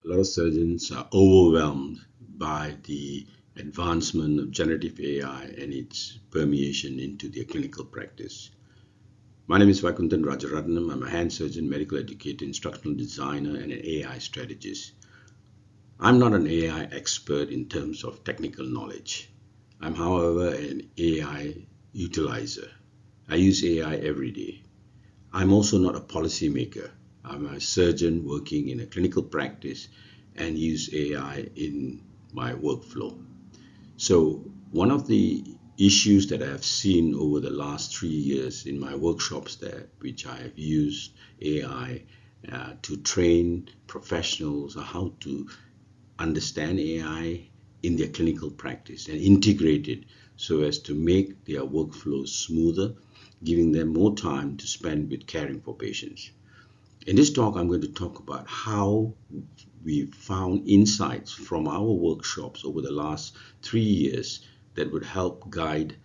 A lot of surgeons are overwhelmed by the advancement of generative AI and its permeation into their clinical practice. My name is Vaikunthan Rajaratnam. I'm a hand surgeon, medical educator, instructional designer, and an AI strategist. I'm not an AI expert in terms of technical knowledge. I'm, however, an AI utilizer. I use AI every day. I'm also not a policymaker. I'm a surgeon working in a clinical practice and use AI in my workflow. So one of the issues that I have seen over the last 3 years in my workshops there, which I have used AI to train professionals on how to understand AI in their clinical practice and integrate it so as to make their workflows smoother, giving them more time to spend with caring for patients. In this talk, I'm going to talk about how we found insights from our workshops over the last 3 years that would help guide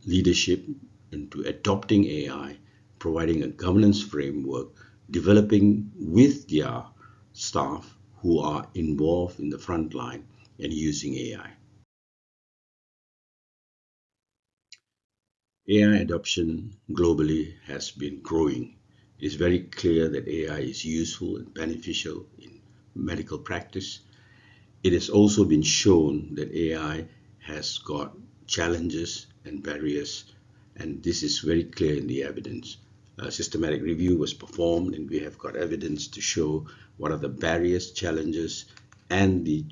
leadership into adopting AI, providing a governance framework, developing with their staff who are involved in the front line and using AI. AI adoption globally has been growing. It is very clear that AI is useful and beneficial in medical practice. It has also been shown that AI has got challenges and barriers, and this is very clear in the evidence. A systematic review was performed, and we have got evidence to show what are the barriers, challenges, and the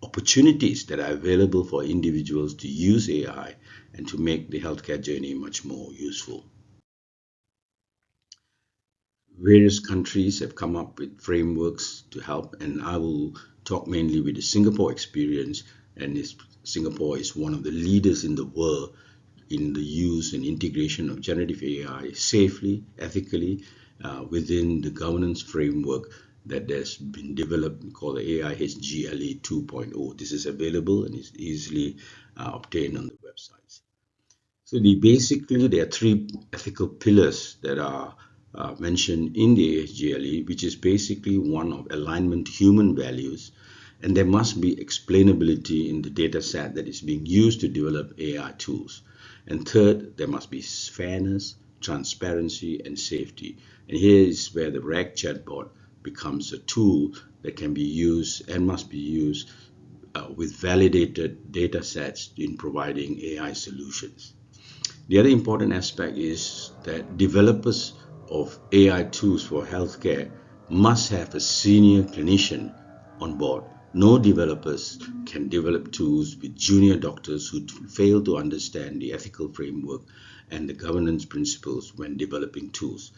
opportunities that are available for individuals to use AI and to make the healthcare journey much more useful. Various countries have come up with frameworks to help, and I will talk mainly with the Singapore experience. And Singapore is one of the leaders in the world in the use and integration of generative AI safely, ethically, within the governance framework that has been developed called the AIHGLE 2.0. This is available and is easily obtained on the websites. So basically there are three ethical pillars that are mentioned in the AHGLE, which is basically one of alignment to human values, and there must be explainability in the data set that is being used to develop AI tools. And third, there must be fairness, transparency, and safety. And here is where the RAG chatbot becomes a tool that can be used and must be used with validated data sets in providing AI solutions. The other important aspect is that developers of AI tools for healthcare must have a senior clinician on board. No developers can develop tools with junior doctors who fail to understand the ethical framework and the governance principles when developing tools.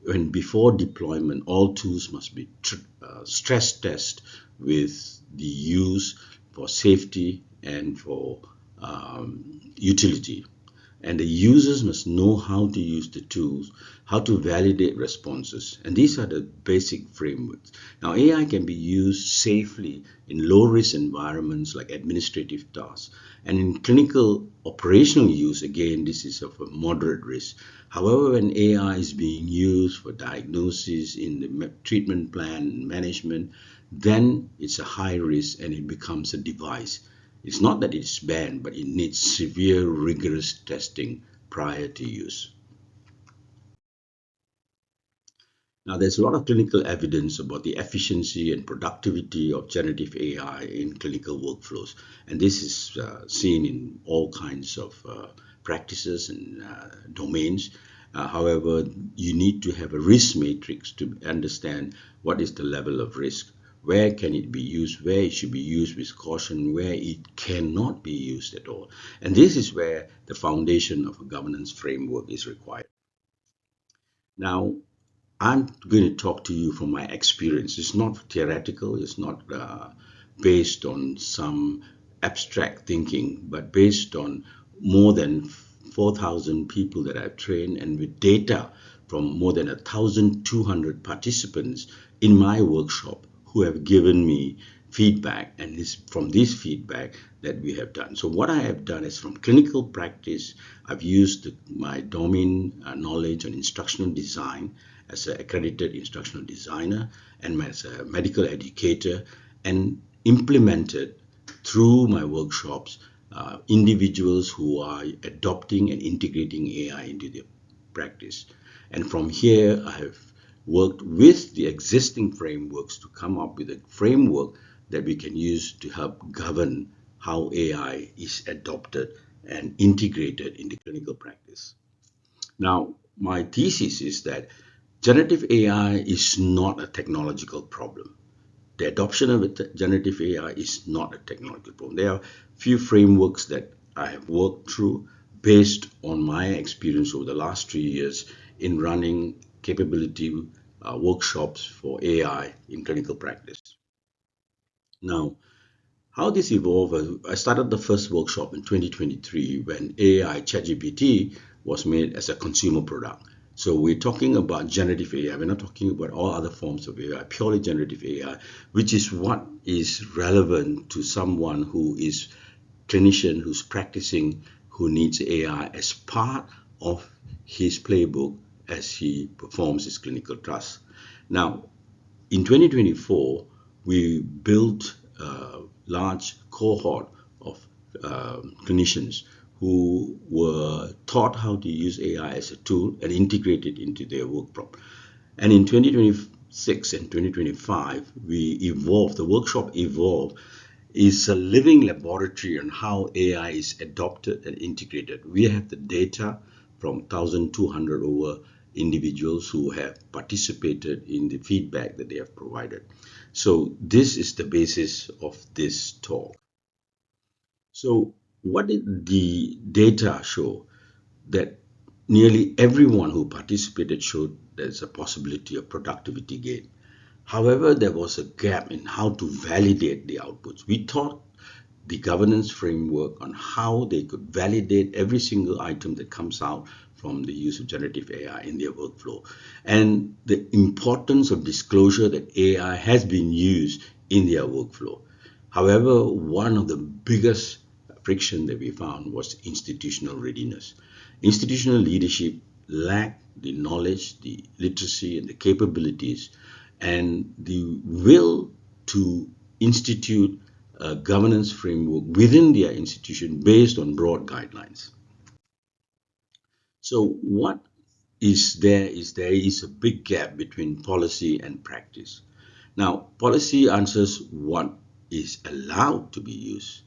When before deployment, all tools must be stress tested with the use for safety and for utility. And the users must know how to use the tools, how to validate responses. And these are the basic frameworks. Now, AI can be used safely in low-risk environments like administrative tasks. And in clinical operational use, again, this is of a moderate risk. However, when AI is being used for diagnosis in the treatment plan management, then it's a high risk and it becomes a device. It's not that it's banned, but it needs severe, rigorous testing prior to use. Now, there's a lot of clinical evidence about the efficiency and productivity of generative AI in clinical workflows. And this is seen in all kinds of practices and domains. However, you need to have a risk matrix to understand what is the level of risk. Where can it be used, where it should be used with caution, where it cannot be used at all. And this is where the foundation of a governance framework is required. Now, I'm going to talk to you from my experience. It's not theoretical, it's not based on some abstract thinking, but based on more than 4,000 people that I've trained and with data from more than 1,200 participants in my workshop who have given me feedback, and it's from this feedback that we have done. So what I have done is from clinical practice, I've used my domain knowledge on instructional design, as an accredited instructional designer and as a medical educator, and implemented through my workshops individuals who are adopting and integrating AI into their practice. And from here, I have worked with the existing frameworks to come up with a framework that we can use to help govern how AI is adopted and integrated into clinical practice. Now, my thesis is that generative AI is not a technological problem. The adoption of generative AI is not a technological problem. There are few frameworks that I have worked through based on my experience over the last 3 years in running capability workshops for AI in clinical practice. Now, how this evolved, I started the first workshop in 2023 when AI ChatGPT was made as a consumer product. So we're talking about generative AI. We're not talking about all other forms of AI, purely generative AI, which is what is relevant to someone who is clinician, who's practicing, who needs AI as part of his playbook as he performs his clinical tasks. Now, in 2024, we built a large cohort of clinicians who were taught how to use AI as a tool and integrate it into their workflow. And in 2026 and 2025, the workshop evolved is a living laboratory on how AI is adopted and integrated. We have the data from 1,200 over individuals who have participated in the feedback that they have provided. So this is the basis of this talk. So what did the data show? That nearly everyone who participated showed there's a possibility of productivity gain. However, there was a gap in how to validate the outputs. We taught the governance framework on how they could validate every single item that comes out from the use of generative AI in their workflow, and the importance of disclosure that AI has been used in their workflow. However, one of the biggest friction that we found was institutional readiness. Institutional leadership lacked the knowledge, the literacy, and the capabilities, and the will to institute a governance framework within their institution based on broad guidelines. So what is there is a big gap between policy and practice. Now, policy answers what is allowed to be used,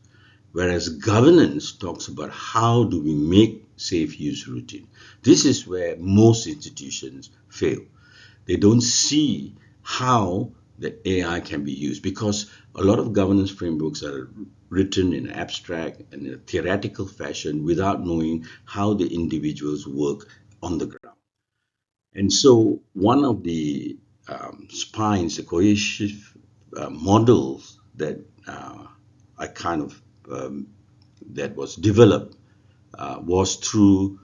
whereas governance talks about how do we make safe use routine. This is where most institutions fail. They don't see how the AI can be used because a lot of governance frameworks are written in abstract and in a theoretical fashion without knowing how the individuals work on the ground. And so one of the spines, the cohesive models that I kind of that was developed was through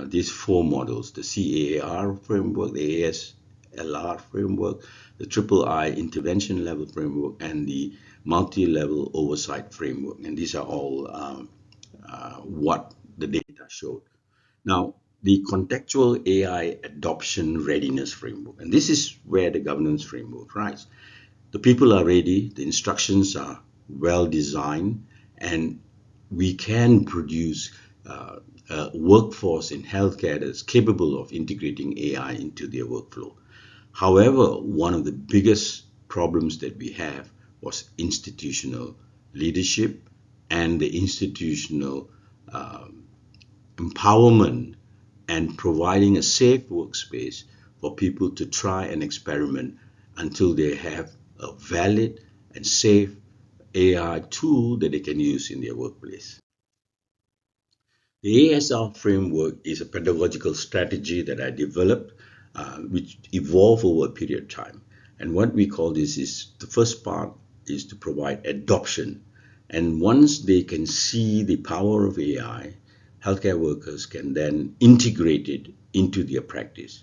these four models: the CAAR framework, the ASLR framework, the triple I intervention level framework, and the multi-level oversight framework. And these are all what the data showed. Now, the contextual AI adoption readiness framework, and this is where the governance framework rises. The people are ready, the instructions are well designed, and we can produce a workforce in healthcare that's capable of integrating AI into their workflow. However, one of the biggest problems that we have was institutional leadership and the institutional empowerment and providing a safe workspace for people to try and experiment until they have a valid and safe AI tool that they can use in their workplace. The ASR framework is a pedagogical strategy that I developed, which evolved over a period of time. And what we call this is the first part is to provide adoption. And once they can see the power of AI, healthcare workers can then integrate it into their practice.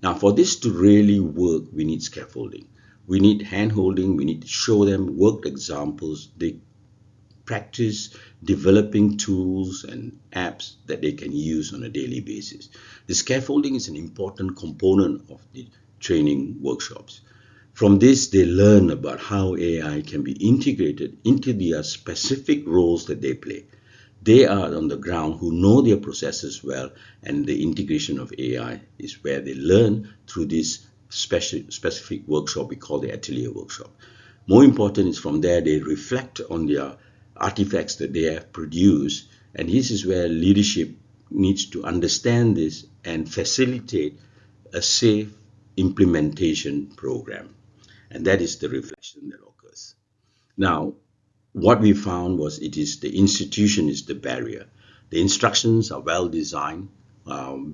Now, for this to really work, we need scaffolding. We need hand holding. We need to show them worked examples. They practice developing tools and apps that they can use on a daily basis. The scaffolding is an important component of the training workshops. From this, they learn about how AI can be integrated into their specific roles that they play. They are on the ground who know their processes well, and the integration of AI is where they learn through this specific workshop we call the atelier workshop. More important is from there they reflect on their artifacts that they have produced, and this is where leadership needs to understand this and facilitate a safe implementation program. And that is the reflection that occurs. Now, what we found was it is the institution is the barrier. The instructions are well designed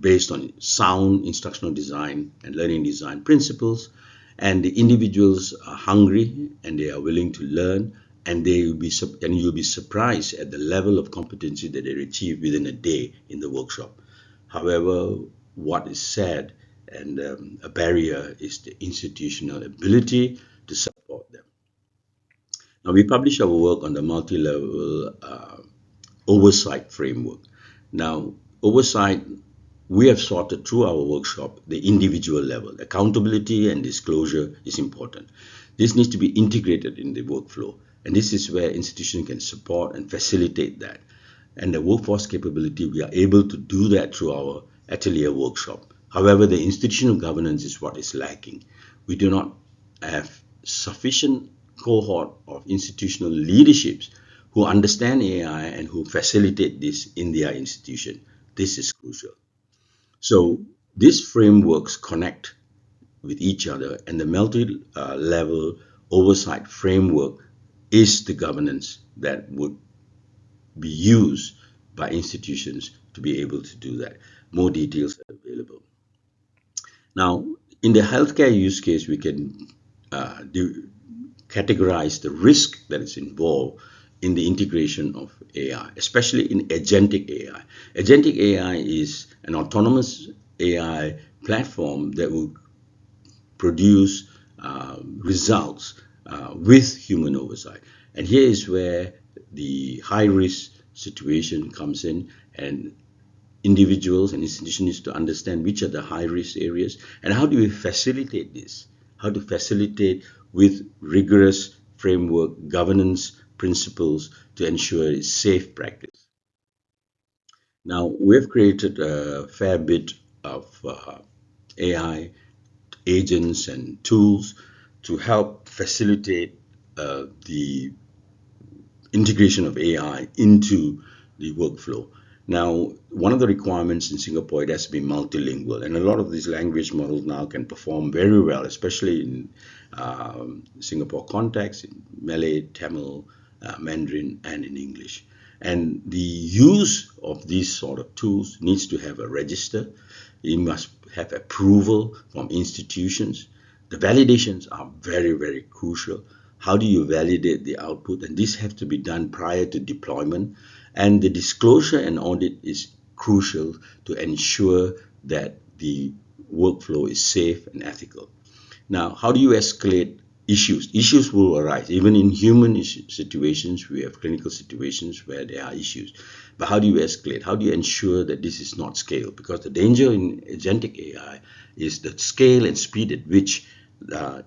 based on sound instructional design and learning design principles, and the individuals are hungry and they are willing to learn, and you'll be surprised at the level of competency that they achieve within a day in the workshop. However, what is said and a barrier is the institutional ability to support them. Now, we publish our work on the multi-level oversight framework. Now, oversight, we have sorted through our workshop the individual level. Accountability and disclosure is important. This needs to be integrated in the workflow, and this is where institutions can support and facilitate that. And the workforce capability, we are able to do that through our atelier workshop. However, the institutional governance is what is lacking. We do not have sufficient cohort of institutional leaderships who understand AI and who facilitate this in their institution. This is crucial. So these frameworks connect with each other, and the multi-level oversight framework is the governance that would be used by institutions to be able to do that. More details are available. Now, in the healthcare use case, we can categorize the risk that is involved in the integration of AI, especially in agentic AI. Agentic AI is an autonomous AI platform that will produce results with human oversight. And here is where the high risk situation comes in, and individuals and institutions need to understand which are the high risk areas and how do we facilitate this, how to facilitate with rigorous framework governance principles to ensure it's safe practice. Now, we've created a fair bit of AI agents and tools to help facilitate the integration of AI into the workflow. Now, one of the requirements in Singapore, it has to be multilingual, and a lot of these language models now can perform very well, especially in Singapore context, in Malay, Tamil, Mandarin, and in English. And the use of these sort of tools needs to have a register. It must have approval from institutions. The validations are very, very crucial. How do you validate the output? And this has to be done prior to deployment. And the disclosure and audit is crucial to ensure that the workflow is safe and ethical. Now, how do you escalate issues? Issues will arise. Even in human situations, we have clinical situations where there are issues. But how do you escalate? How do you ensure that this is not scaled? Because the danger in agentic AI is the scale and speed at which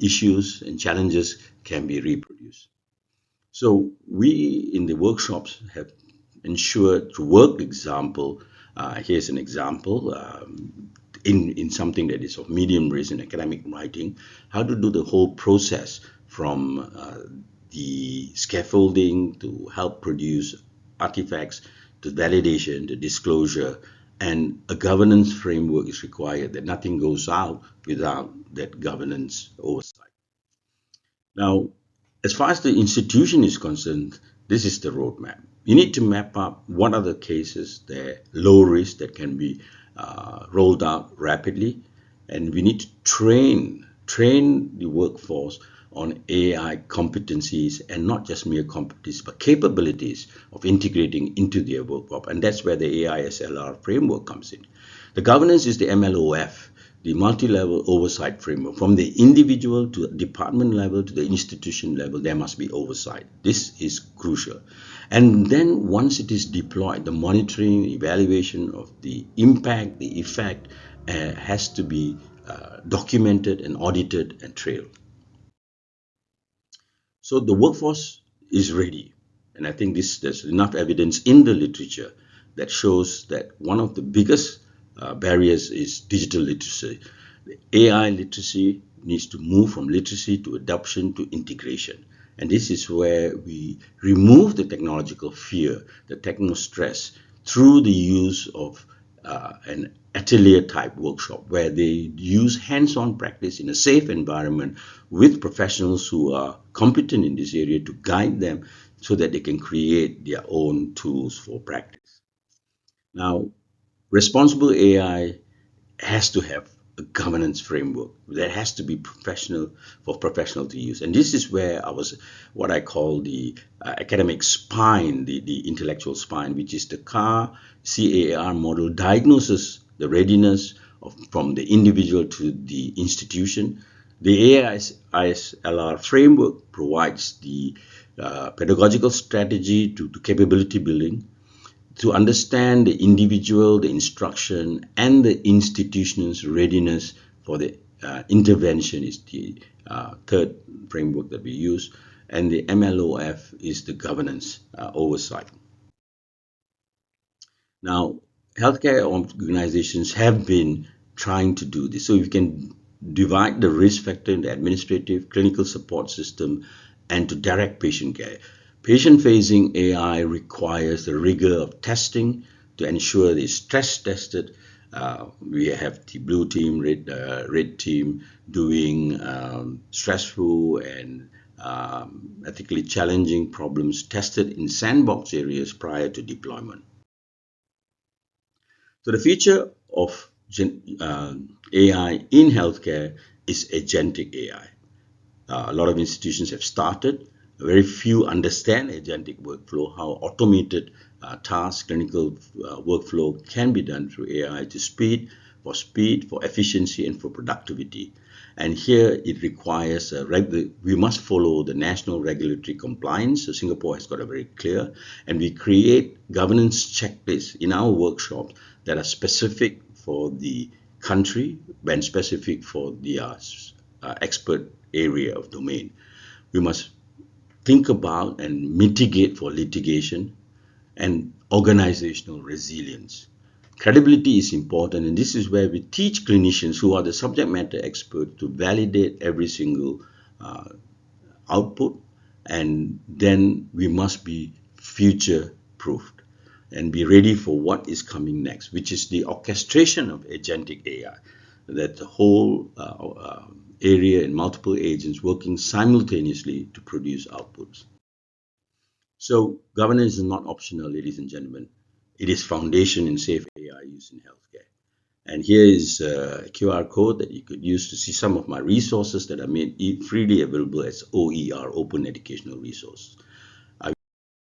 issues and challenges can be reproduced. So we in the workshops have ensured through work example, here's an example, in something that is of medium risk in academic writing, how to do the whole process from the scaffolding to help produce artifacts to validation to disclosure, and a governance framework is required that nothing goes out without that governance oversight. Now, as far as the institution is concerned, this is the roadmap. You need to map up what are the cases that low risk that can be rolled out rapidly, and we need to train the workforce on AI competencies, and not just mere competencies but capabilities of integrating into their workflow, and that's where the AI SLR framework comes in. The governance is the MLOF. the multi-level oversight framework. From the individual to the department level to the institution level, there must be oversight. This is crucial. And then once it is deployed, the monitoring, evaluation of the impact, the effect has to be documented and audited and trailed. So the workforce is ready. And I think there's enough evidence in the literature that shows that one of the biggest barriers is digital literacy. The AI literacy needs to move from literacy to adoption to integration. And this is where we remove the technological fear, the techno stress, through the use of an atelier type workshop where they use hands-on practice in a safe environment with professionals who are competent in this area to guide them so that they can create their own tools for practice. Now, responsible AI has to have a governance framework that has to be professional for professional to use. And this is where I was what I call the academic spine, the intellectual spine, which is the CAR model diagnoses the readiness from the individual to the institution. The AISLR framework provides the pedagogical strategy to capability building to understand the individual, the instruction, and the institution's readiness for the intervention is the third framework that we use. And the MLOF is the governance oversight. Now, healthcare organizations have been trying to do this. So you can divide the risk factor into administrative, clinical support system, and to direct patient care. Patient-facing AI requires the rigor of testing to ensure it is stress tested. We have the blue team, red team doing stressful and ethically challenging problems tested in sandbox areas prior to deployment. So the future of AI in healthcare is agentic AI. A lot of institutions have started. Very few understand agentic workflow, how automated tasks, clinical workflow can be done through AI to speed, for efficiency, and for productivity. And here it requires we must follow the national regulatory compliance. So Singapore has got a very clear, and we create governance checklists in our workshops that are specific for the country and specific for the expert area of domain. We must think about and mitigate for litigation and organizational resilience. Credibility is important, and this is where we teach clinicians who are the subject matter experts to validate every single output, and then we must be future proofed and be ready for what is coming next, which is the orchestration of agentic AI, that the whole area and multiple agents working simultaneously to produce outputs. So governance is not optional, ladies and gentlemen. It is foundation in safe AI use in healthcare. And here is a QR code that you could use to see some of my resources that are made freely available as OER, Open Educational Resources.